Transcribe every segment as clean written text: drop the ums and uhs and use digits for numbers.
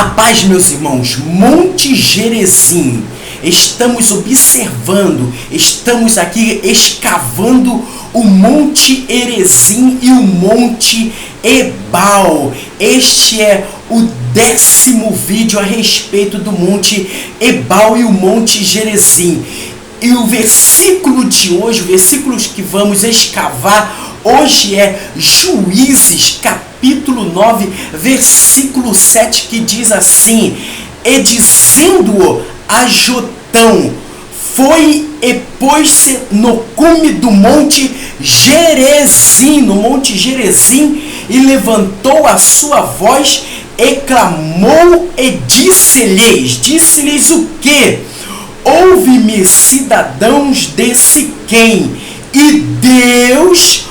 A paz, meus irmãos. Monte Gerizim. Estamos observando, estamos aqui escavando o Monte Gerizim e o Monte Ebal. Este é o 10º vídeo a respeito do Monte Ebal e o Monte Gerizim. E o versículo de hoje, o versículo que vamos escavar hoje é Juízes, capítulo 9, versículo 7, que diz assim: E dizendo a Jotão, foi e pôs-se no cume do Monte Gerizim, e levantou a sua voz e clamou e disse-lhes o quê? Ouve-me, cidadãos de Siquém, e Deus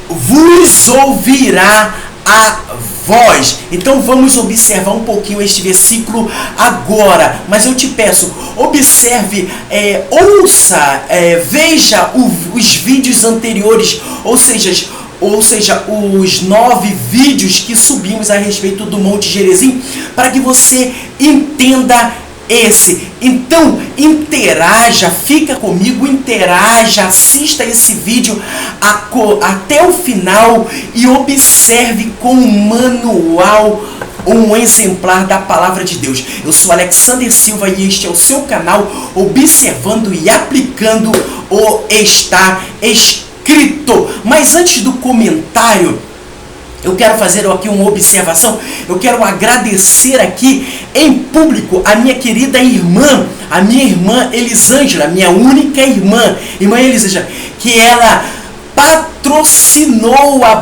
vos ouvirá a voz. Então vamos observar um pouquinho este versículo agora, mas eu te peço, observe, ouça, veja os vídeos anteriores, ou seja, os 9 vídeos que subimos a respeito do Monte Gerizim, para que você entenda esse. Então interaja, fica comigo, interaja, assista esse vídeo até o final e observe com um manual, um exemplar da palavra de Deus. Eu sou Alexander Silva e este é o seu canal Observando e Aplicando o Está Escrito. Mas antes do comentário, eu quero fazer aqui uma observação. Eu quero agradecer aqui em público a minha querida irmã, a minha irmã Elisângela, minha única irmã Elisângela, que ela patrocinou a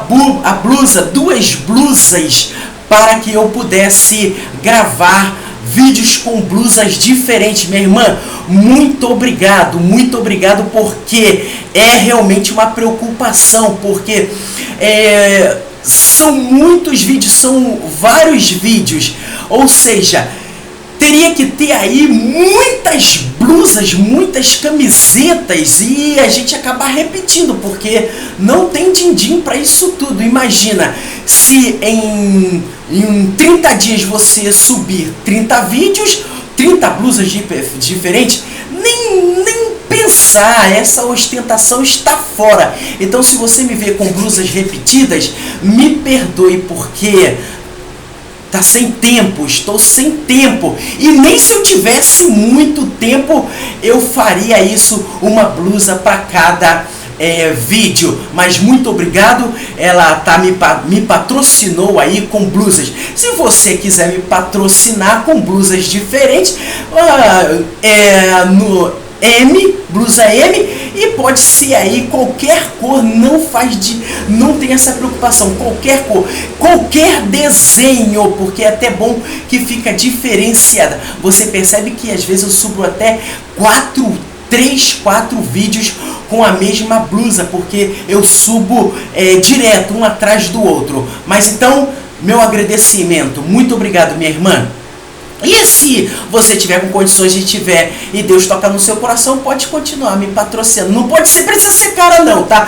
blusa, 2 blusas, para que eu pudesse gravar vídeos com blusas diferentes. Minha irmã, muito obrigado, porque é realmente uma preocupação, porque são muitos vídeos, são vários vídeos, ou seja, teria que ter aí muitas blusas, muitas camisetas, e a gente acaba repetindo, porque não tem din-din para isso tudo. Imagina, se em 30 dias você subir 30 vídeos, 30 blusas diferentes, nem pensar, essa ostentação está fora. Então, se você me vê com blusas repetidas, me perdoe, porque tá sem tempo, estou sem tempo, e nem se eu tivesse muito tempo eu faria isso, uma blusa para cada vídeo. Mas muito obrigado, ela me patrocinou aí com blusas. Se você quiser me patrocinar com blusas diferentes, no blusa M, e pode ser aí qualquer cor, não tem essa preocupação, qualquer cor, qualquer desenho, porque é até bom que fica diferenciada. Você percebe que às vezes eu subo até 3, 4 vídeos com a mesma blusa, porque eu subo direto, um atrás do outro. Mas então, meu agradecimento, muito obrigado, minha irmã. E se você tiver com condições e Deus toca no seu coração, pode continuar me patrocinando. Não precisa ser cara não, tá?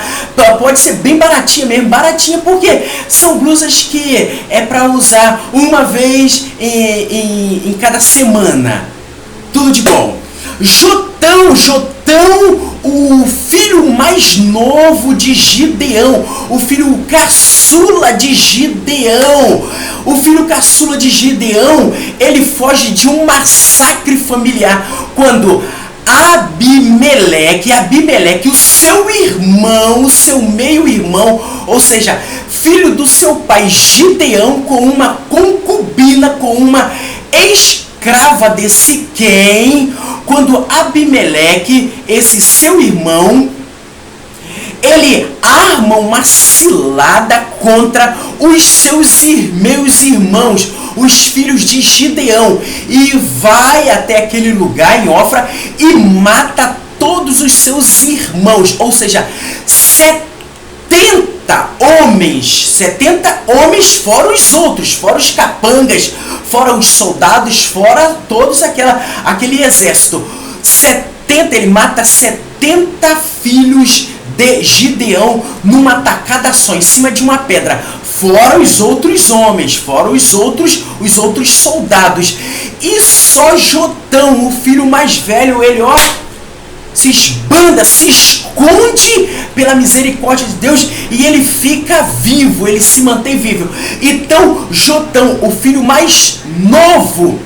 Pode ser bem baratinha mesmo, baratinha, porque são blusas que é para usar uma vez em cada semana. Tudo de bom. Jotão, o filho mais novo de Gideão, o filho caçula de Gideão. O filho caçula de Gideão, ele foge de um massacre familiar quando Abimeleque, o seu irmão, o seu meio-irmão, ou seja, filho do seu pai Gideão, com uma concubina, com uma escrava de Siquém, quando Abimeleque, esse seu irmão, ele arma uma cilada contra os seus meus irmãos, os filhos de Gideão, e vai até aquele lugar em Ofra e mata todos os seus irmãos, ou seja, 70 homens, fora os outros, fora os capangas, fora os soldados, fora todos aquele exército. Ele mata 70 filhos de Gideão numa tacada só, em cima de uma pedra. fora os outros homens, fora os outros soldados. E só Jotão, o filho mais velho, ele se esbanda, se esconde pela misericórdia de Deus e ele fica vivo, ele se mantém vivo. Então Jotão, o filho mais novo,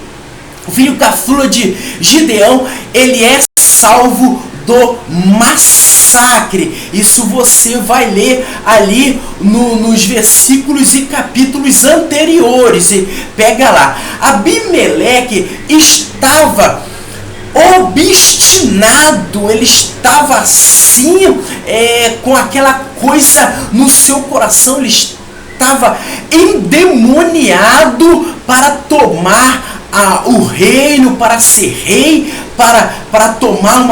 o filho caçula de Gideão, ele é salvo do massacre. Isso você vai ler ali nos versículos e capítulos anteriores. E pega lá. Abimeleque estava obstinado, ele estava assim, com aquela coisa no seu coração, ele estava endemoniado para tomar o reino, para ser rei, para tomar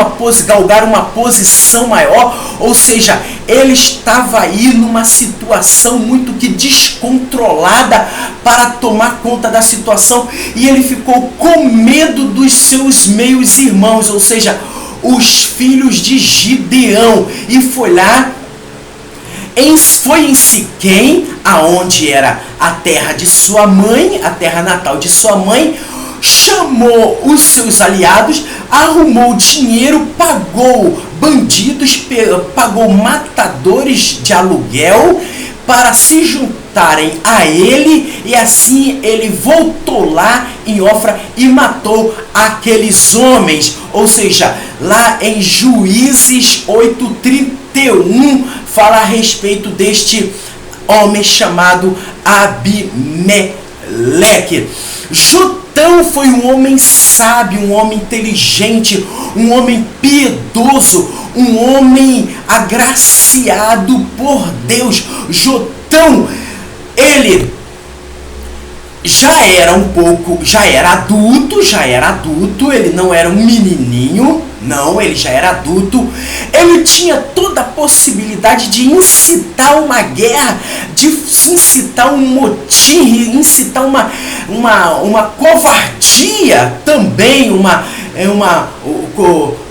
galgar uma posição maior. Ou seja, ele estava aí numa situação muito que descontrolada para tomar conta da situação, e ele ficou com medo dos seus meios irmãos, ou seja, os filhos de Gideão, e foi lá, foi em Siquém, aonde era a terra de sua mãe, a terra natal de sua mãe, chamou os seus aliados, arrumou dinheiro, pagou bandidos, pagou matadores de aluguel para se juntarem a ele, e assim ele voltou lá em Ofra e matou aqueles homens. Ou seja, lá em Juízes 8:31 fala a respeito deste homem chamado Abimeleque. Jotão foi um homem sábio, um homem inteligente, um homem piedoso, um homem agraciado por Deus. Jotão, ele já era adulto, ele não era um menininho, não, ele já era adulto. Ele tinha toda a possibilidade de incitar uma guerra, de incitar um motim, incitar uma covardia também,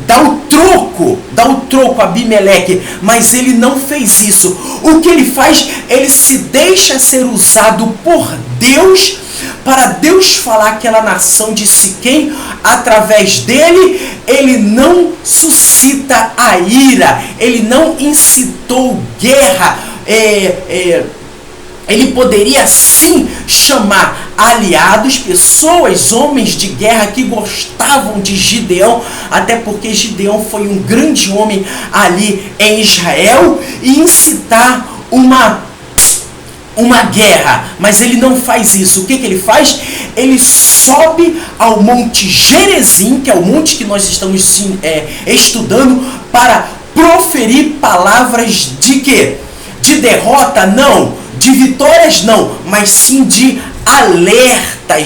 dar o troco a Abimeleque, mas ele não fez isso. O que ele faz? Ele se deixa ser usado por Deus, para Deus falar aquela nação de Siquém através dele. Ele não suscita a ira, ele não incitou guerra. Ele poderia sim chamar aliados, pessoas, homens de guerra que gostavam de Gideão, até porque Gideão foi um grande homem ali em Israel, e incitar uma guerra. Mas ele não faz isso. O que ele faz? Ele sobe ao Monte Gerizim, que é o monte que nós estamos estudando, para proferir palavras de quê? De derrota? Não. De vitórias? Não. Mas sim de alerta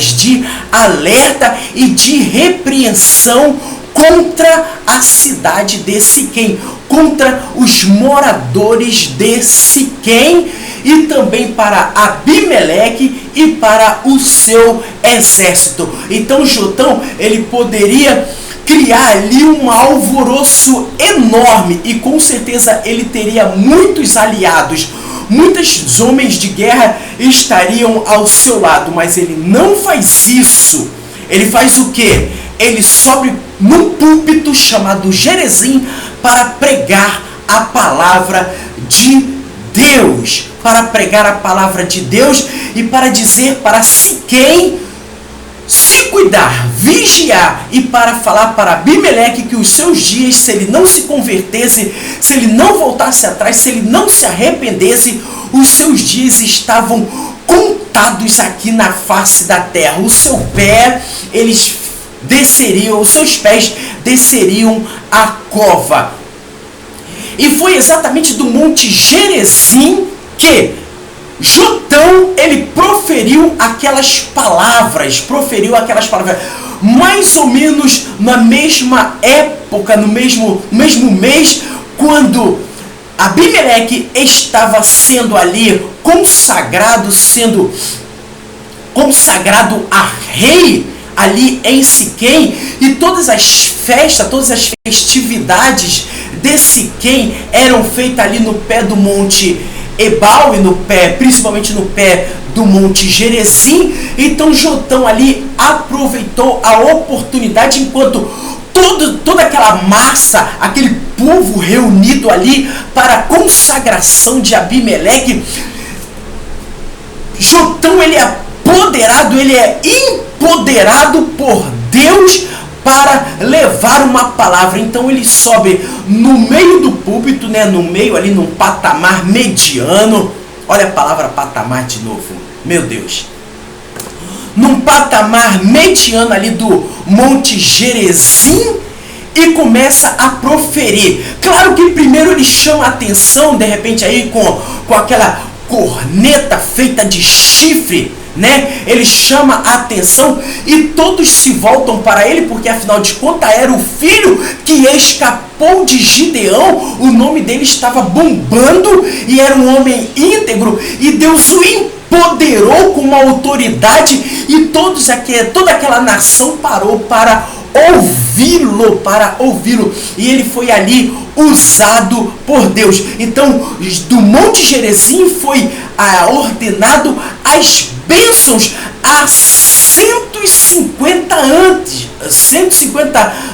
e de repreensão contra a cidade de Siquém, contra os moradores de Siquém, e também para Abimeleque e para o seu exército. Então Jotão, ele poderia criar ali um alvoroço enorme, e com certeza ele teria muitos aliados, muitos homens de guerra estariam ao seu lado, mas ele não faz isso. Ele faz o quê? Ele sobe num púlpito chamado Gerizim para pregar a palavra de Deus, para pregar a palavra de Deus e para dizer para Siquém se cuidar, vigiar, e para falar para Abimeleque que os seus dias, se ele não se convertesse, se ele não voltasse atrás, se ele não se arrependesse, os seus dias estavam contados aqui na face da terra. O seu pé, os seus pés desceriam a cova. E foi exatamente do Monte Gerizim que Jotão, ele proferiu aquelas palavras, mais ou menos na mesma época, no mesmo mês, quando Abimeleque estava sendo ali consagrado a rei ali em Siquém, e todas as festas, todas as festividades de Siquém eram feitas ali no pé do Monte Ebal e no pé, principalmente no pé do Monte Gerizim. Então Jotão ali aproveitou a oportunidade enquanto toda aquela massa, aquele povo reunido ali para a consagração de Abimeleque. Jotão, ele é apoderado, ele é empoderado por Deus para levar uma palavra. Então ele sobe no meio do púlpito, né, no meio ali, num patamar mediano. Olha a palavra patamar de novo, meu Deus. Num patamar mediano ali do Monte Gerizim e começa a proferir. Claro que primeiro ele chama a atenção, de repente aí com aquela corneta feita de chifre, né? Ele chama a atenção e todos se voltam para ele, porque afinal de contas era o filho que escapou de Gideão. O nome dele estava bombando e era um homem íntegro, e Deus o empoderou com uma autoridade, e toda aquela nação parou para ouvi-lo, e ele foi ali usado por Deus. Então, do Monte Gerizim foi ordenado as bênçãos há 150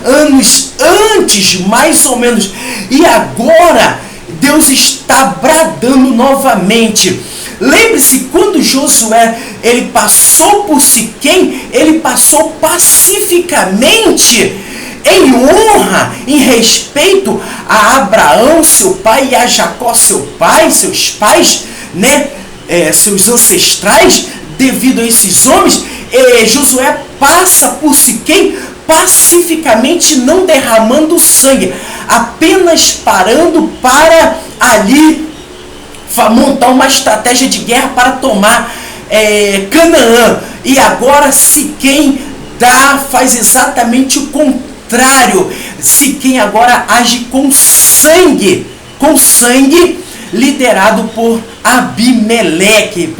anos antes, mais ou menos. E agora Deus está bradando novamente. Lembre-se, quando Josué ele passou por Siquém, ele passou pacificamente, em honra, em respeito a Abraão, seu pai, e a Jacó, seu pai, seus pais, né, seus ancestrais. Devido a esses homens, Josué passa por Siquém pacificamente, não derramando sangue, apenas parando para ali montar uma estratégia de guerra para tomar Canaã. E agora Siquém faz exatamente o contrário. Siquém agora age com sangue, liderado por Abimeleque,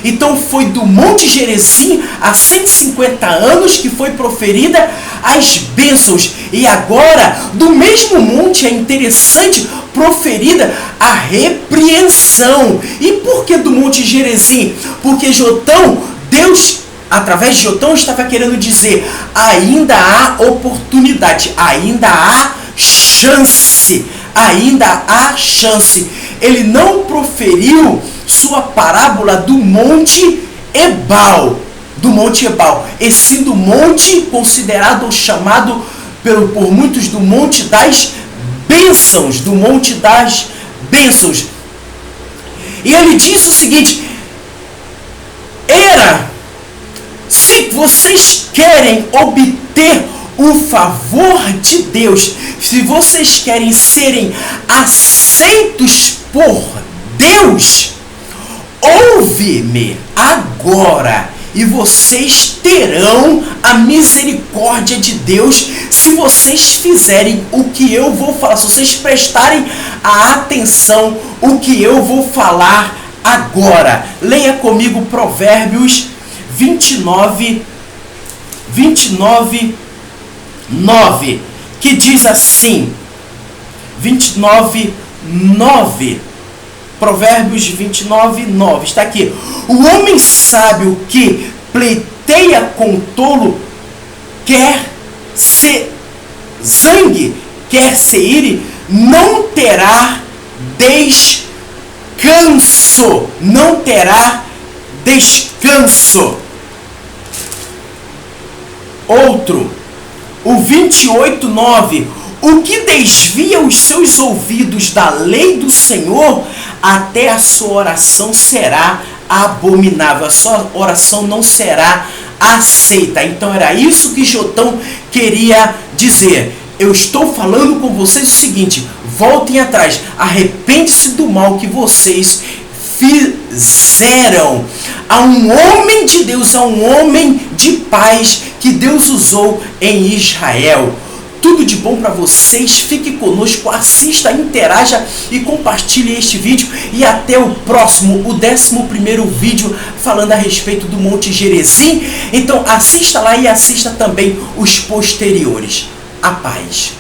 Então foi do Monte Gerizim há 150 anos que foi proferida as bênçãos, e agora do mesmo monte, é interessante, proferida a repreensão. E por que do Monte Gerizim? Porque Jotão, Deus, através de Jotão, estava querendo dizer: ainda há oportunidade, ainda há chance, Ele não proferiu sua parábola do Monte Ebal, e sim do monte considerado, chamado por muitos do Monte das Bênçãos, E ele disse o seguinte: se vocês querem obter o favor de Deus, se vocês querem serem aceitos por Deus, ouve-me agora, e vocês terão a misericórdia de Deus se vocês fizerem o que eu vou falar, se vocês prestarem a atenção o que eu vou falar agora. Leia comigo Provérbios 29, 9, que diz assim, 29:9, Provérbios 29:9, está aqui: o homem sábio que pleiteia com tolo, quer se zangue, quer se ire, não terá descanso, Outro, o 28:9, o que desvia os seus ouvidos da lei do Senhor, até a sua oração será abominável, a sua oração não será aceita. Então era isso que Jotão queria dizer. Eu estou falando com vocês o seguinte: voltem atrás, arrepende-se do mal que vocês fizeram. A um homem de Deus, a um homem de paz que Deus usou em Israel. Tudo de bom para vocês, fique conosco, assista, interaja e compartilhe este vídeo. E até o próximo, o 11º vídeo falando a respeito do Monte Gerizim. Então assista lá e assista também os posteriores. A paz.